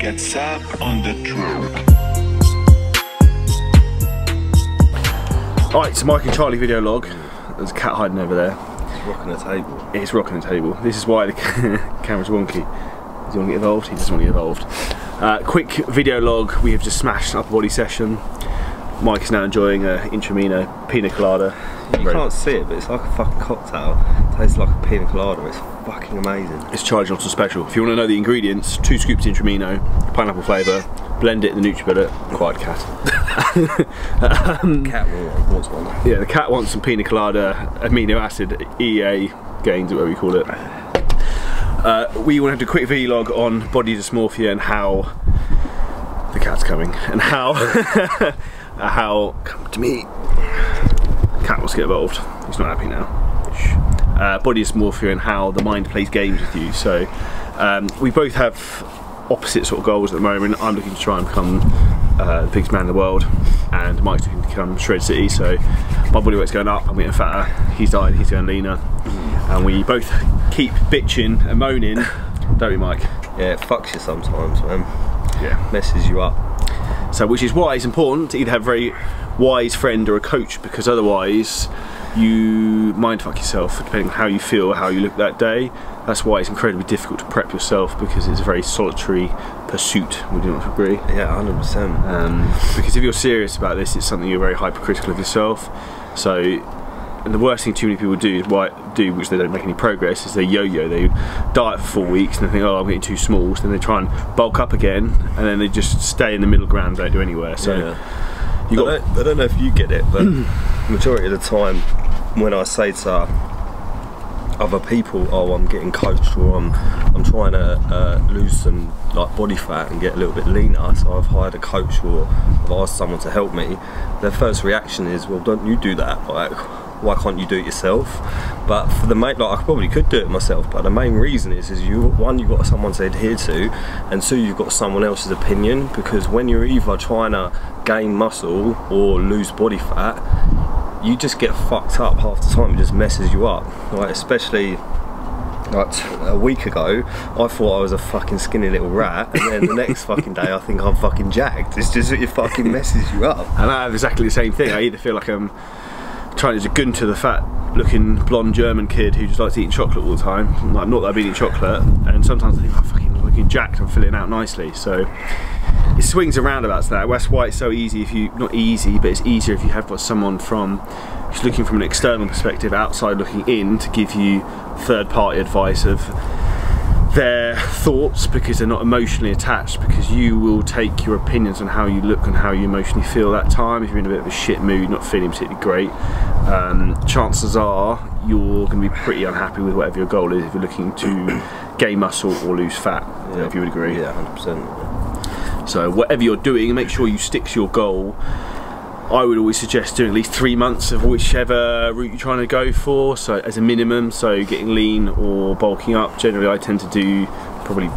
gets up on the track. Alright, so Mike and Charlie video log. There's a cat hiding over there. It's rocking the table. It's rocking the table. This is why the camera's wonky. Does he want to get involved? He doesn't want to get involved. Quick video log. We have just smashed an upper body session. Mike is now enjoying a Intramino pina colada. You can't see it, but it's like a fucking cocktail. It tastes like a pina colada. It's fucking amazing. It's charged on to special. If you want to know the ingredients, 2 scoops Intramino, pineapple flavour, blend it in the NutriBullet. Quiet cat. Cat wants one. Yeah, the cat wants some pina colada, amino acid, EA gains, or whatever you call it. We want to do a quick vlog on body dysmorphia and how the cat's coming and how come to me. Cat wants to get involved. He's not happy now. Body dysmorphia and how the mind plays games with you. So we both have opposite sort of goals at the moment. I'm looking to try and become the biggest man in the world, and Mike's looking to become Shred City. So my body weight's going up, I'm getting fatter. He's dying, he's going leaner, and we both keep bitching and moaning, don't we, Mike? Yeah, it fucks you sometimes, man. Yeah, messes you up. So which is why it's important to either have a very wise friend or a coach, because otherwise you mindfuck yourself depending on how you feel, how you look that day. That's why it's incredibly difficult to prep yourself, because it's a very solitary pursuit. Would you not agree? Yeah, 100%. Because if you're serious about this, it's something you're very hypercritical of yourself. So, and the worst thing too many people do, which they don't make any progress, is they yo-yo. They diet for 4 weeks and they think, oh, I'm getting too small. So then they try and bulk up again, and then they just stay in the middle ground, don't do anywhere. So, yeah. I don't know if you get it, but majority of the time when I say to other people, oh, I'm getting coached, or I'm trying to lose some like body fat and get a little bit leaner, so I've hired a coach or I've asked someone to help me, their first reaction is, well, don't you do that? Like, why can't you do it yourself? But for the main, like, I probably could do it myself, but the main reason is one, you've got someone to adhere to, and 2, you've got someone else's opinion. Because when you're either trying to gain muscle or lose body fat, you just get fucked up half the time. It just messes you up. Like, especially like a week ago, I thought I was a fucking skinny little rat, and then the next fucking day I think I'm fucking jacked. It's just, it fucking messes you up. And I have exactly the same thing. I either feel like I'm trying to Gunter, the fat looking blonde German kid who just likes eating chocolate all the time. Like, not that I've been eating chocolate, and sometimes I think, oh, fucking looking jacked, I'm filling out nicely. So it swings and roundabouts that. That's why it's so easy if you, not easy, but it's easier if you have got someone who's looking from an external perspective, outside looking in, to give you third party advice of their thoughts, because they're not emotionally attached. Because you will take your opinions on how you look and how you emotionally feel that time. If you're in a bit of a shit mood, not feeling particularly great, chances are you're going to be pretty unhappy with whatever your goal is if you're looking to gain muscle or lose fat. Yeah. If you would agree. Yeah, 100%. So whatever you're doing, make sure you stick to your goal. I would always suggest doing at least 3 months of whichever route you're trying to go for, so as a minimum. So getting lean or bulking up, generally I tend to do probably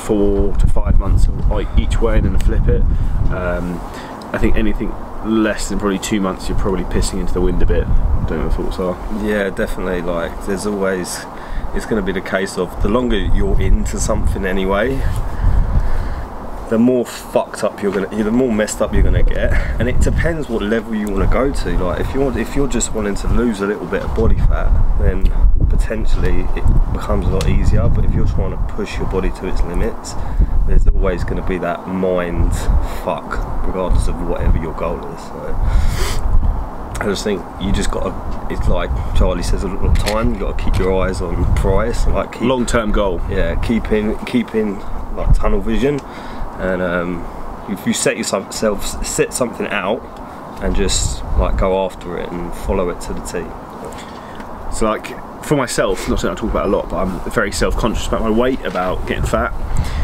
4 to 5 months each way and then flip it. I think anything less than probably 2 months, you're probably pissing into the wind a bit. I don't know what your thoughts are. Yeah, definitely. Like, there's always, it's going to be the case of the longer you're into something anyway, the more fucked up the more messed up you're gonna get. And it depends what level you want to go to. Like, if you're just wanting to lose a little bit of body fat, then potentially it becomes a lot easier. But if you're trying to push your body to its limits, there's always going to be that mind fuck, regardless of whatever your goal is. So I just think you just got to, it's like Charlie says a lot of the time, you got to keep your eyes on price, like long-term goal. Yeah, keeping like tunnel vision. And if you set something out and just like go after it and follow it to the T. So like for myself, not something I talk about a lot, but I'm very self-conscious about my weight, about getting fat,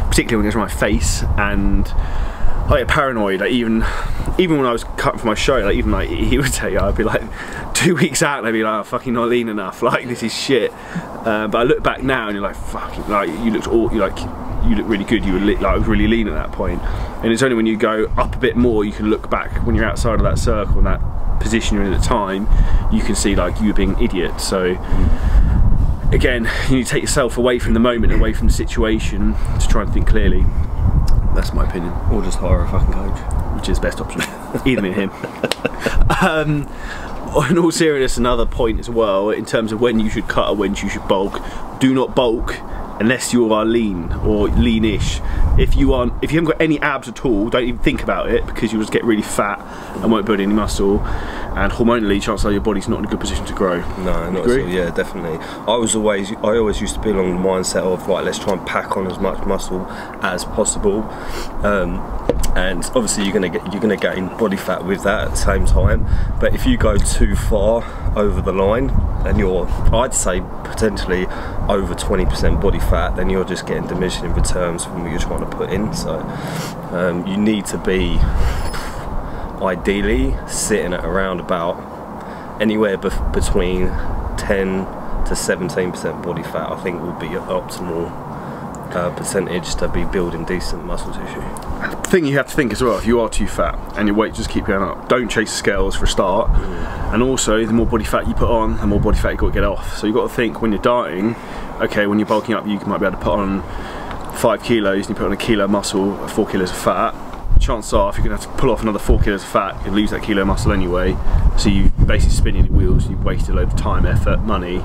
particularly when it goes on my face, and I get paranoid. Like even when I was cutting for my show, like even like he would say, I'd be like 2 weeks out and I'd be like, I'm fucking not lean enough, like this is shit. But I look back now and you're like, fucking, like you look really good. You were like, I was really lean at that point. And it's only when you go up a bit more, you can look back when you're outside of that circle and that position you're in at the time, you can see like you were being an idiot. So again, you need to take yourself away from the moment, away from the situation, to try and think clearly. That's my opinion. Or just hire a fucking coach. Which is the best option. Either me or him. In all seriousness, another point as well, in terms of when you should cut or when you should bulk, do not bulk unless you are lean or leanish. If you haven't got any abs at all, don't even think about it, because you'll just get really fat and won't build any muscle, and hormonally chances are your body's not in a good position to grow. No, not at all. Yeah, definitely. I always used to be along the mindset of, right, let's try and pack on as much muscle as possible, and obviously you're gonna gain body fat with that at the same time. But if you go too far over the line and you're, I'd say, potentially over 20% body fat, then you're just getting diminishing returns from what you're trying to put in. So you need to be ideally sitting at around about anywhere between 10 to 17% body fat. I think would be your optimal percentage to be building decent muscle tissue. The thing you have to think as well, if you are too fat and your weight just keep going up, don't chase the scales for a start. And also, the more body fat you put on, the more body fat you've got to get off. So you've got to think, when you're dieting, okay, when you're bulking up, you might be able to put on 5 kilos and you put on a kilo of muscle, 4 kilos of fat. Chances are, if you're going to have to pull off another 4 kilos of fat, you'll lose that kilo of muscle anyway. So you basically spinning your wheels, you've wasted a load of time, effort, money,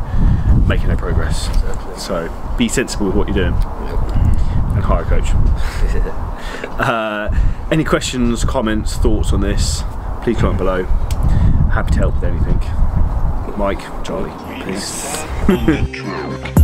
making no progress. Exactly. So be sensible with what you're doing. And hire a coach. Any questions, comments, thoughts on this, please comment below. Happy to help with anything. Mike, Charlie, peace. On the track.